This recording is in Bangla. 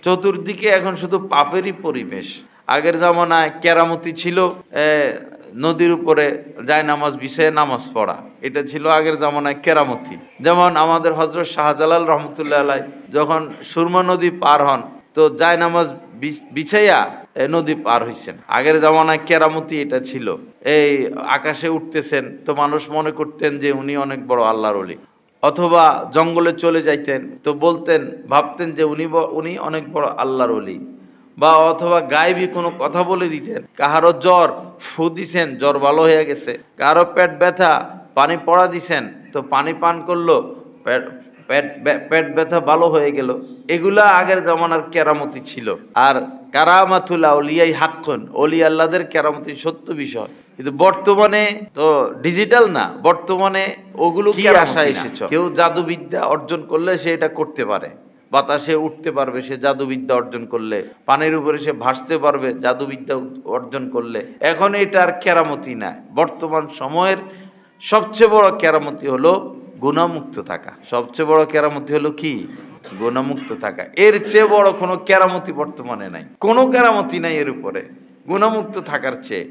চতুর্দিকে এখন শুধু পাপেরই পরিবেশ। আগের জামানায় কেরামতি ছিল, নদীর উপরে জায়নামাজ বিছায়ে নামাজ পড়া, এটা ছিল আগের জামানায় কেরামতি। যেমন আমাদের হযরত শাহজালাল রহমতুল্লাহ আলাইহ যখন সুরমা নদী পার হন, তো জায়নামাজ বিছাইয়া নদী পার হইছেন। আগের জামানায় কেরামতি এটা ছিল। এই আকাশে উঠতেছেন, তো মানুষ মনে করতেন যে উনি অনেক বড় আল্লাহর ওলি। অথবা জঙ্গলে চলে যাইতেন, তো বলতেন, ভাবতেন যে উনি অনেক বড় আল্লাহর ওলি। বা অথবা গায়েবী কোনো কথা বলে দিতেন। কাহারও জ্বর, ফু দিছেন, জ্বর ভালো হয়ে গেছে। কারো পেট ব্যথা, পানি পড়া দিছেন, তো পানি পান করলো, পেট পেট ব্যথা ভালো হয়ে গেল। এগুলা আগের জামানার কেরামতি ছিল। আর কারামাতুল আউলিয়াই হাক্কুন, ওলি আল্লাহদের কেরামতি সত্য বিষয়। কিন্তু বর্তমানে তো ডিজিটাল না, বর্তমানে ওগুলো কি আশা এসেছ? কেউ জাদুবিদ্যা অর্জন করলে সে এটা করতে পারে, বাতাসে উঠতে পারবে সে জাদুবিদ্যা অর্জন করলে, পানির উপরে সে ভাসতে পারবে জাদুবিদ্যা অর্জন করলে। এখন এটা আর কেরামতি না। বর্তমান সময়ের সবচেয়ে বড় কেরামতি হলো গুণামুক্ত থাকা। সবচেয়ে বড় কেরামতি হলো কি? গুণামুক্ত থাকা। এর চেয়ে বড় কোনো কেরামতি বর্তমানে নাই, কোনো কেরামতি নাই এর উপরে, গুণামুক্ত থাকার চেয়ে।